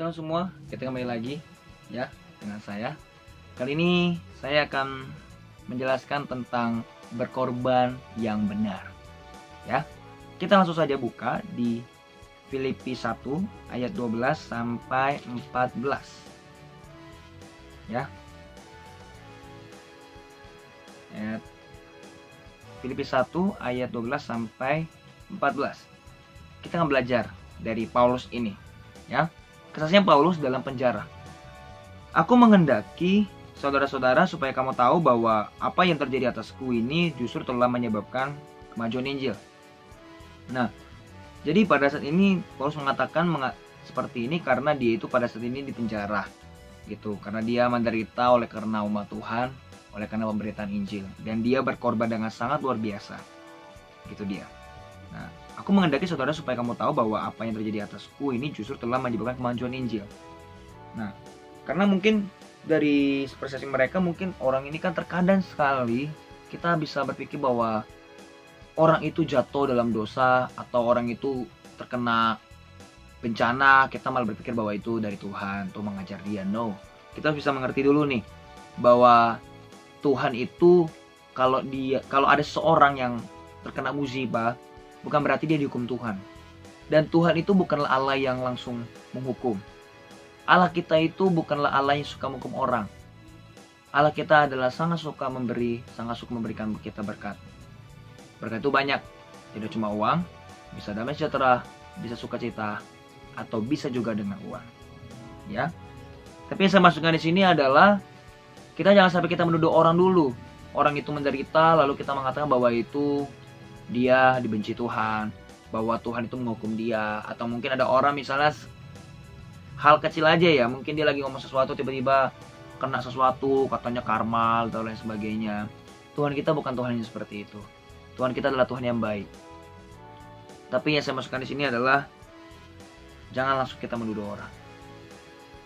Shalom semua, kita kembali lagi ya dengan saya. Kali ini saya akan menjelaskan tentang berkorban yang benar. Ya. Kita langsung saja buka di Filipi 1 ayat 12 sampai 14. Ya. Filipi 1 ayat 12 sampai 14. Kita akan belajar dari Paulus ini, ya. Kesaksian Paulus dalam penjara. Aku menghendaki saudara-saudara supaya kamu tahu bahwa apa yang terjadi atasku ini justru telah menyebabkan kemajuan Injil. Nah, jadi pada saat ini Paulus mengatakan seperti ini karena dia itu pada saat ini di penjara, gitu. Karena dia menderita oleh karena umat Tuhan, oleh karena pemberitaan Injil, dan dia berkorban dengan sangat luar biasa, gitu dia. Nah, aku menghendaki saudara supaya kamu tahu bahwa apa yang terjadi atasku ini justru telah menyebabkan kemajuan Injil. Nah, karena mungkin dari persepsi mereka, mungkin orang ini kan terkadang sekali kita bisa berpikir bahwa orang itu jatuh dalam dosa atau orang itu terkena bencana, kita malah berpikir bahwa itu dari Tuhan untuk mengajar dia. No, kita bisa mengerti dulu nih bahwa Tuhan itu kalau ada seorang yang terkena musibah, bukan berarti dia dihukum Tuhan. Dan Tuhan itu bukanlah Allah yang langsung menghukum. Allah kita itu bukanlah Allah yang suka menghukum orang. Allah kita adalah sangat suka memberi, sangat suka memberikan kita berkat. Berkat itu banyak. Tidak cuma uang, bisa damai sejahtera, bisa sukacita, atau bisa juga dengan uang. Ya. Tapi yang saya masukkan di sini adalah kita jangan sampai kita menuduh orang dulu. Orang itu menderita lalu kita mengatakan bahwa itu dia dibenci Tuhan, bahwa Tuhan itu menghukum dia, atau mungkin ada orang misalnya hal kecil aja ya, mungkin dia lagi ngomong sesuatu tiba-tiba kena sesuatu, katanya karma atau lain sebagainya. Tuhan kita bukan Tuhan yang seperti itu. Tuhan kita adalah Tuhan yang baik. Tapi yang saya masukkan di sini adalah jangan langsung kita menuduh orang.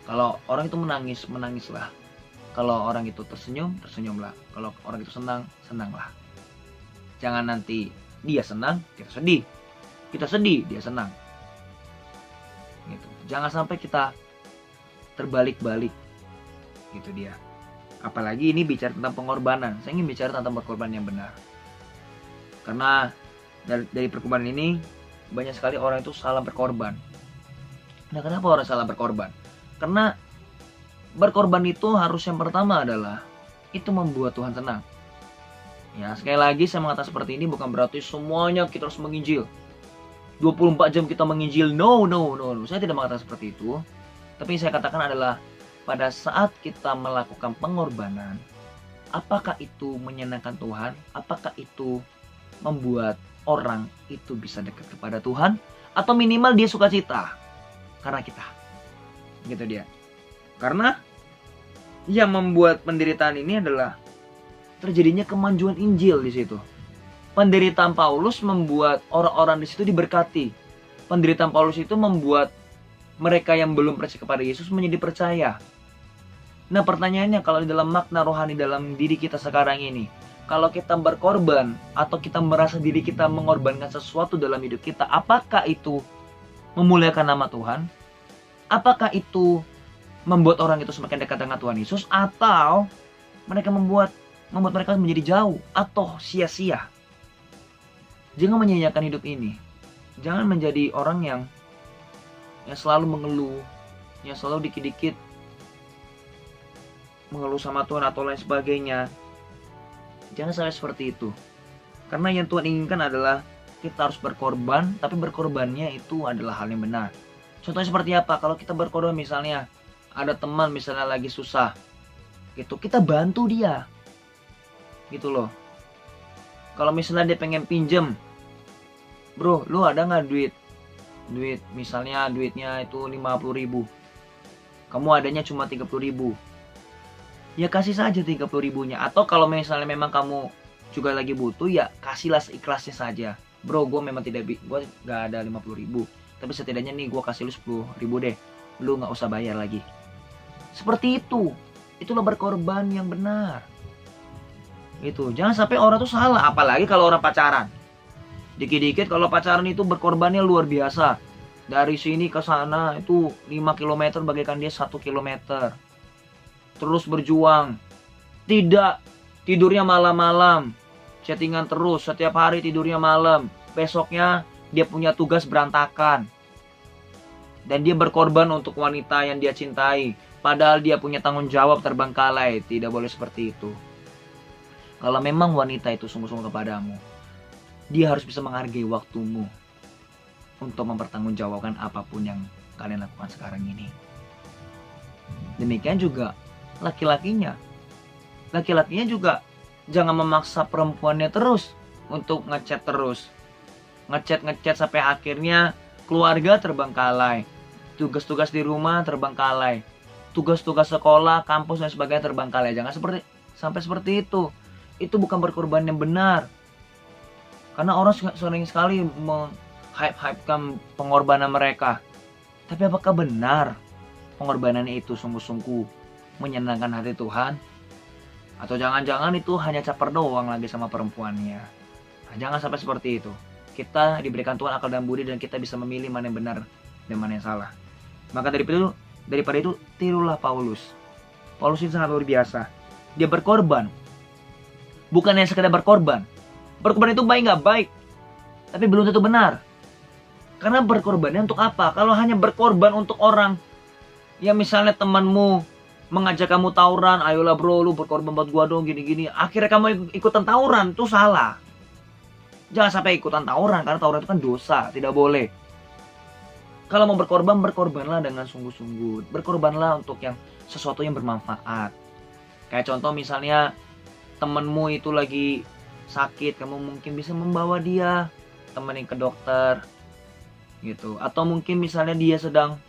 Kalau orang itu menangis, menangislah. Kalau orang itu tersenyum, tersenyumlah. Kalau orang itu senang, senanglah. Jangan nanti dia senang, kita sedih. Kita sedih, dia senang. Gitu. Jangan sampai kita terbalik-balik. Gitu dia. Apalagi ini bicara tentang pengorbanan. Saya ingin bicara tentang berkorban yang benar. Karena dari perkorbanan ini banyak sekali orang itu salah berkorban. Nah, kenapa orang salah berkorban? Karena berkorban itu harus yang pertama adalah itu membuat Tuhan senang. Ya, sekali lagi saya mengatakan seperti ini bukan berarti semuanya kita harus menginjil. 24 jam kita menginjil. No. Saya tidak mengatakan seperti itu. Tapi yang saya katakan adalah pada saat kita melakukan pengorbanan, apakah itu menyenangkan Tuhan? Apakah itu membuat orang itu bisa dekat kepada Tuhan? Atau minimal dia sukacita karena kita. Gitu dia. Karena yang membuat penderitaan ini adalah terjadinya kemajuan Injil di situ. Penderitaan Paulus membuat orang-orang di situ diberkati. Penderitaan Paulus itu membuat mereka yang belum percaya kepada Yesus menjadi percaya. Nah, pertanyaannya kalau di dalam makna rohani dalam diri kita sekarang ini, kalau kita berkorban atau kita merasa diri kita mengorbankan sesuatu dalam hidup kita, apakah itu memuliakan nama Tuhan? Apakah itu membuat orang itu semakin dekat dengan Tuhan Yesus, atau mereka membuat mereka menjadi jauh atau sia-sia? Jangan menyia-nyiakan hidup ini. Jangan menjadi orang yang selalu mengeluh, yang selalu dikit-dikit mengeluh sama Tuhan atau lain sebagainya. Jangan sampai seperti itu. Karena yang Tuhan inginkan adalah kita harus berkorban, tapi berkorbannya itu adalah hal yang benar. Contohnya seperti apa? Kalau kita berkorban misalnya ada teman misalnya lagi susah, gitu, kita bantu dia, gitu loh. Kalau misalnya dia pengen pinjem, bro, lu ada nggak duit misalnya duitnya itu 50.000, kamu adanya cuma 30.000, ya kasih saja 30.000-nya. Atau kalau misalnya memang kamu juga lagi butuh, ya kasihlah seikhlasnya saja. Bro, gue memang gue nggak ada 50.000, tapi setidaknya nih gue kasih lu 10.000 deh, lu nggak usah bayar lagi. Seperti itu. Itulah berkorban yang benar. Gitu. Jangan sampai orang tuh salah. Apalagi kalau orang pacaran. Dikit-dikit kalau pacaran itu berkorbannya luar biasa. Dari sini ke sana itu 5 kilometer bagaikan dia 1 kilometer. Terus berjuang. Tidak tidurnya malam-malam. Chattingan terus, setiap hari tidurnya malam. Besoknya dia punya tugas berantakan. Dan dia berkorban untuk wanita yang dia cintai. Padahal dia punya tanggung jawab terbengkalai. Tidak boleh seperti itu. Kalau memang wanita itu sungguh-sungguh kepadamu, dia harus bisa menghargai waktumu untuk mempertanggungjawabkan apapun yang kalian lakukan sekarang ini. Demikian juga laki-lakinya. Laki-lakinya juga jangan memaksa perempuannya terus untuk ngechat terus. Ngechat sampai akhirnya keluarga terbengkalai. Tugas-tugas di rumah terbengkalai. Tugas-tugas sekolah, kampus dan sebagainya terbengkalai. Jangan sampai seperti itu. Itu bukan berkorban yang benar. Karena orang sering sekali hype-hypekan pengorbanan mereka. Tapi apakah benar pengorbanan itu sungguh-sungguh menyenangkan hati Tuhan? Atau jangan-jangan itu hanya caper doang lagi sama perempuannya? Nah, jangan sampai seperti itu. Kita diberikan Tuhan akal dan budi dan kita bisa memilih mana yang benar dan mana yang salah. Maka daripada itu tirulah Paulus. Paulus ini sangat luar biasa. Dia berkorban. Bukan hanya sekedar berkorban. Berkorban itu baik nggak baik, tapi belum tentu benar. Karena berkorbannya untuk apa? Kalau hanya berkorban untuk orang yang misalnya temanmu mengajak kamu tawuran, ayolah bro, lu berkorban buat gua dong, gini-gini. Akhirnya kamu ikutan tawuran, itu salah. Jangan sampai ikutan tawuran, karena tawuran itu kan dosa, tidak boleh. Kalau mau berkorban, berkorbanlah dengan sungguh-sungguh. Berkorbanlah untuk yang sesuatu yang bermanfaat. Kayak contoh misalnya temenmu itu lagi sakit, kamu mungkin bisa membawa dia temenin ke dokter gitu. Atau mungkin misalnya dia sedang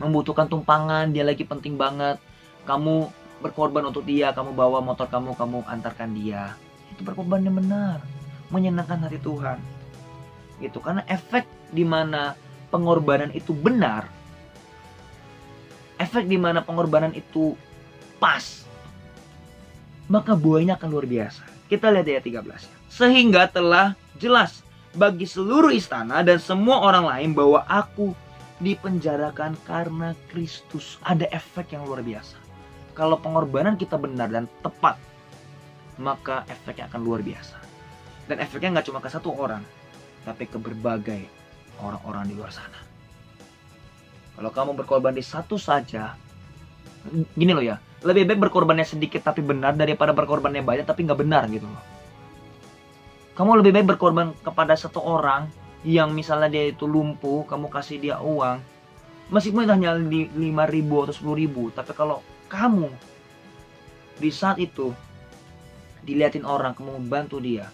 membutuhkan tumpangan, dia lagi penting banget, kamu berkorban untuk dia, kamu bawa motor kamu antarkan dia. Itu berkorban yang benar, menyenangkan hati Tuhan gitu. Karena efek dimana pengorbanan itu benar, efek dimana pengorbanan itu pas, maka buahnya akan luar biasa. Kita lihat ayat 13. Sehingga telah jelas bagi seluruh istana dan semua orang lain bahwa aku dipenjarakan karena Kristus. Ada efek yang luar biasa. Kalau pengorbanan kita benar dan tepat, maka efeknya akan luar biasa. Dan efeknya nggak cuma ke satu orang, tapi ke berbagai orang-orang di luar sana. Kalau kamu berkorban di satu saja, gini loh ya, lebih baik berkorbannya sedikit tapi benar daripada berkorbannya banyak tapi nggak benar gitu loh. Kamu lebih baik berkorban kepada satu orang yang misalnya dia itu lumpuh, kamu kasih dia uang, meskipun hanya 5.000 atau 10.000, tapi kalau kamu di saat itu dilihatin orang, kamu membantu dia,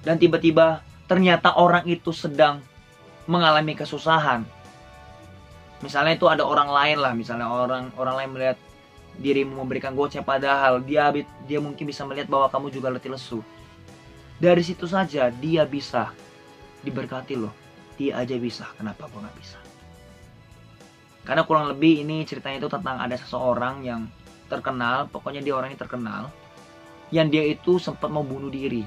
dan tiba-tiba ternyata orang itu sedang mengalami kesusahan. Misalnya itu ada orang lain lah, misalnya orang lain melihat dirimu memberikan goceng, padahal dia mungkin bisa melihat bahwa kamu juga letih lesu. Dari situ saja dia bisa diberkati loh. Dia aja bisa, kenapa gua nggak bisa? Karena kurang lebih ini ceritanya itu tentang ada seseorang yang terkenal, pokoknya dia orangnya terkenal, yang dia itu sempat mau bunuh diri.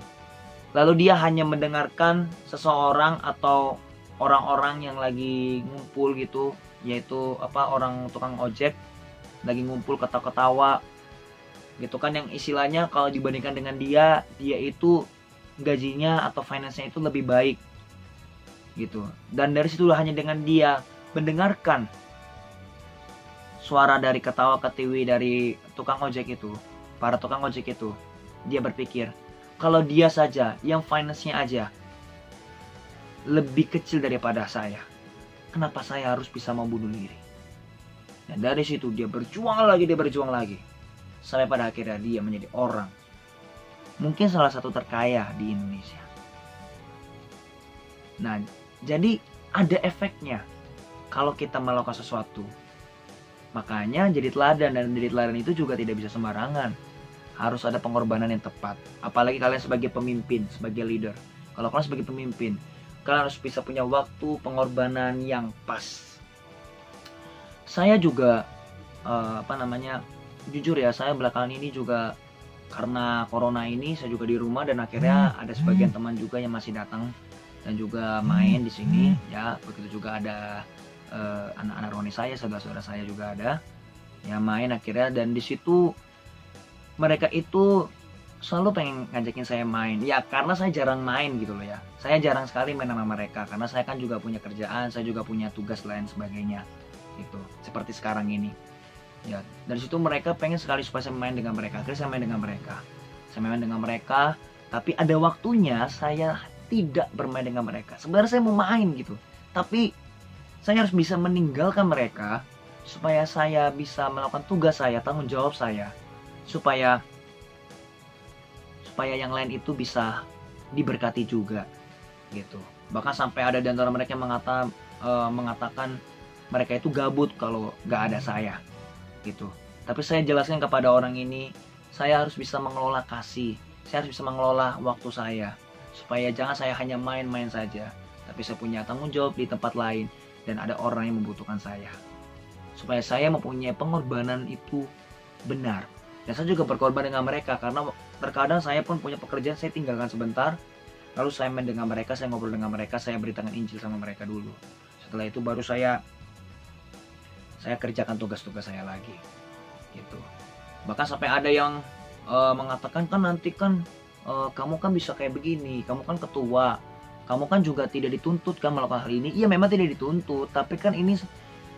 Lalu dia hanya mendengarkan seseorang atau orang-orang yang lagi ngumpul gitu, yaitu orang tukang ojek lagi ngumpul ketawa-ketawa gitu kan, yang istilahnya kalau dibandingkan dengan dia itu gajinya atau finance-nya itu lebih baik gitu. Dan dari situ hanya dengan dia mendengarkan suara dari ketawa ketiwi dari tukang ojek itu, para tukang ojek itu, dia berpikir kalau dia saja yang finance-nya aja lebih kecil daripada saya, kenapa saya harus bisa membunuh diri? Dan dari situ dia berjuang lagi, sampai pada akhirnya dia menjadi orang mungkin salah satu terkaya di Indonesia. Nah, jadi ada efeknya kalau kita melakukan sesuatu. Makanya jadi teladan, dan jadi teladan itu juga tidak bisa sembarangan. Harus ada pengorbanan yang tepat. Apalagi kalian sebagai pemimpin, sebagai leader. Kalau kalian sebagai pemimpin, kalian harus bisa punya waktu pengorbanan yang pas. Saya juga jujur ya, saya belakangan ini juga karena corona ini saya juga di rumah, dan akhirnya ada sebagian teman juga yang masih datang dan juga main di sini ya. Begitu juga ada anak-anak Roni saya, saudara-saudara saya juga ada ya main akhirnya. Dan di situ mereka itu selalu pengen ngajakin saya main ya, karena saya jarang main gitu loh ya. Saya jarang sekali main sama mereka karena saya kan juga punya kerjaan, saya juga punya tugas lain sebagainya gitu, seperti sekarang ini ya. Dari situ mereka pengen sekali supaya saya main dengan mereka. Akhirnya saya main dengan mereka, tapi ada waktunya saya tidak bermain dengan mereka. Sebenarnya saya mau main gitu, tapi saya harus bisa meninggalkan mereka supaya saya bisa melakukan tugas saya, tanggung jawab saya, supaya yang lain itu bisa diberkati juga gitu. Bahkan sampai ada di antara mereka yang mengatakan mereka itu gabut kalau gak ada saya gitu. Tapi saya jelaskan kepada orang ini, saya harus bisa mengelola kasih, saya harus bisa mengelola waktu saya, supaya jangan saya hanya main-main saja, tapi saya punya tanggung jawab di tempat lain dan ada orang yang membutuhkan saya, supaya saya mempunyai pengorbanan itu benar. Dan saya juga berkorban dengan mereka, karena terkadang saya pun punya pekerjaan, saya tinggalkan sebentar, lalu saya main dengan mereka, saya ngobrol dengan mereka, saya beritakan Injil sama mereka dulu. Setelah itu baru saya kerjakan tugas-tugas saya lagi gitu. Bahkan sampai ada yang mengatakan, kan nanti kan kamu kan bisa kayak begini, kamu kan ketua, kamu kan juga tidak dituntut kan melakukan hal ini. Iya, memang tidak dituntut, tapi kan ini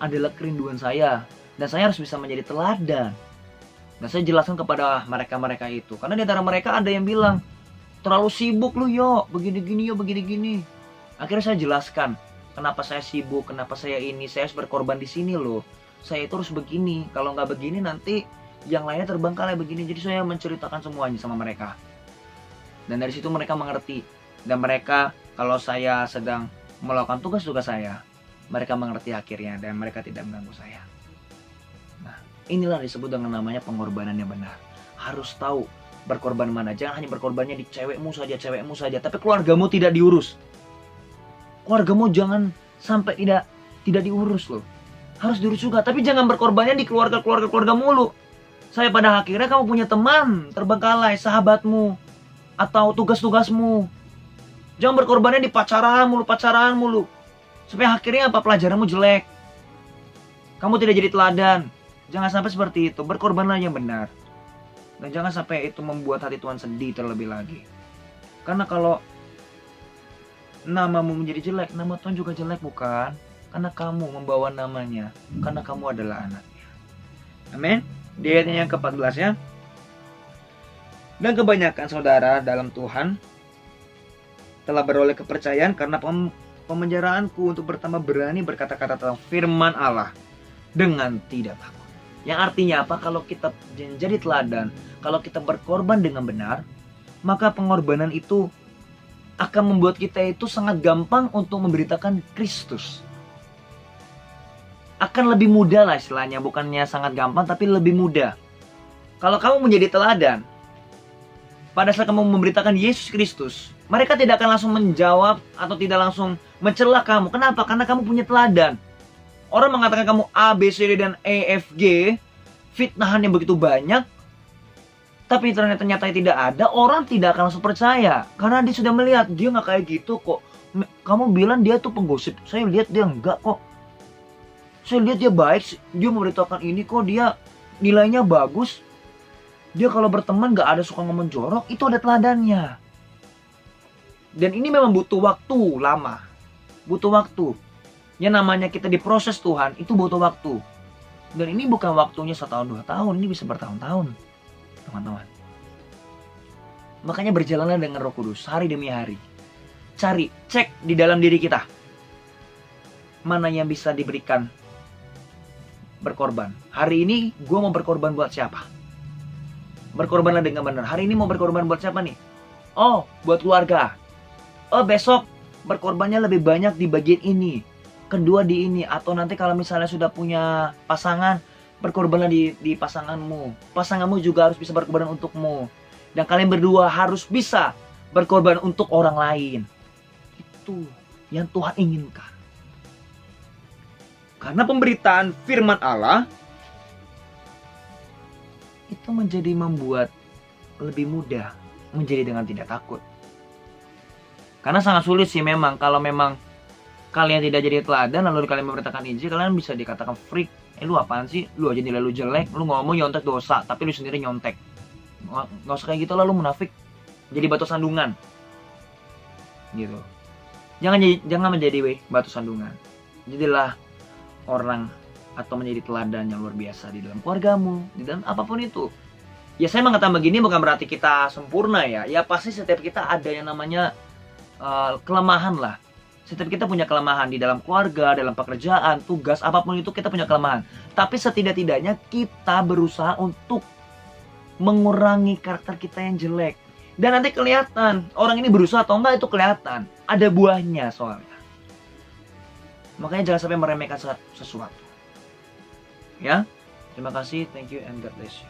adalah kerinduan saya dan saya harus bisa menjadi teladan. Dan saya jelaskan kepada mereka itu, karena di antara mereka ada yang bilang, terlalu sibuk lu yo, begini-gini yo, begini-gini. Akhirnya saya jelaskan kenapa saya sibuk, kenapa saya ini, saya harus berkorban di sini loh. Saya itu harus begini, kalau nggak begini nanti yang lainnya terbengkalai begini. Jadi saya menceritakan semuanya sama mereka. Dan dari situ mereka mengerti. Dan mereka, kalau saya sedang melakukan tugas-tugas saya, mereka mengerti akhirnya dan mereka tidak mengganggu saya. Nah, inilah disebut dengan namanya pengorbanan yang benar. Harus tahu berkorban mana. Jangan hanya berkorbannya di cewekmu saja, tapi keluargamu tidak diurus. Keluargamu jangan sampai tidak diurus loh. Harus diurus juga, tapi jangan berkorbannya di keluarga mulu. Saya pada akhirnya kamu punya teman terbengkalai, sahabatmu, atau tugas-tugasmu. Jangan berkorbannya di pacaran mulu. Supaya akhirnya apa? Pelajaranmu jelek. Kamu tidak jadi teladan. Jangan sampai seperti itu. Berkorbanlah yang benar. Dan jangan sampai itu membuat hati Tuhan sedih terlebih lagi. Karena kalau namamu menjadi jelek, nama Tuhan juga jelek, bukan? Karena kamu membawa namanya. Karena kamu adalah anaknya. Amin. Di ayatnya yang ke-14 ya. Dan kebanyakan saudara dalam Tuhan telah beroleh kepercayaan karena pemenjaraanku untuk bertambah berani berkata-kata tentang firman Allah dengan tidak takut. Yang artinya apa? Kalau kita menjadi teladan, kalau kita berkorban dengan benar, maka pengorbanan itu akan membuat kita itu sangat gampang untuk memberitakan Kristus. Akan lebih mudah lah istilahnya, bukannya sangat gampang tapi lebih mudah. Kalau kamu menjadi teladan, pada saat kamu memberitakan Yesus Kristus, mereka tidak akan langsung menjawab atau tidak langsung mencela kamu. Kenapa? Karena kamu punya teladan. Orang mengatakan kamu A, B, C, D, dan E, F, G, fitnahan yang begitu banyak, tapi ternyata tidak ada, orang tidak akan langsung percaya. Karena dia sudah melihat, dia nggak kayak gitu kok. Kamu bilang dia tuh penggosip, saya lihat dia enggak kok. Saya lihat dia baik, dia memberitakan ini kok, dia nilainya bagus. Dia kalau berteman gak ada suka ngomong jorok, itu ada teladannya. Dan ini memang butuh waktu lama. Butuh waktu. Yang namanya kita diproses Tuhan, itu butuh waktu. Dan ini bukan waktunya 1 tahun 2 tahun, ini bisa bertahun-tahun, teman-teman. Makanya berjalanlah dengan Roh Kudus, hari demi hari. Cek di dalam diri kita. Mana yang bisa diberikan berkorban. Hari ini gue mau berkorban buat siapa? Berkorbanlah dengan benar. Hari ini mau berkorban buat siapa nih? Oh, buat keluarga. Oh, besok berkorbannya lebih banyak di bagian ini. Kedua di ini. Atau nanti kalau misalnya sudah punya pasangan, berkorbanlah di pasanganmu. Pasanganmu juga harus bisa berkorban untukmu. Dan kalian berdua harus bisa berkorban untuk orang lain. Itu yang Tuhan inginkan. Karena pemberitaan firman Allah itu menjadi membuat lebih mudah menjadi dengan tidak takut. Karena sangat sulit sih memang, kalau memang kalian tidak jadi teladan lalu kalian memerintahkan Injil, kalian bisa dikatakan freak. Lu apaan sih? Lu aja nilai lu jelek, lu ngomong nyontek dosa, tapi lu sendiri nyontek. Nggak usah kayak gitu lah, lu munafik. Jadi batu sandungan. Gitu. Jangan menjadi batu sandungan. Jadilah orang atau menjadi teladan yang luar biasa di dalam keluargamu, di dalam apapun itu. Ya saya mengatakan begini bukan berarti kita sempurna ya. Ya pasti setiap kita ada yang namanya kelemahan lah. Setiap kita punya kelemahan di dalam keluarga, dalam pekerjaan, tugas, apapun itu kita punya kelemahan. Tapi setidak-tidaknya kita berusaha untuk mengurangi karakter kita yang jelek. Dan nanti kelihatan, orang ini berusaha atau enggak itu kelihatan. Ada buahnya soalnya. Makanya jangan sampai meremehkan sesuatu. Ya, terima kasih, thank you, and God bless you.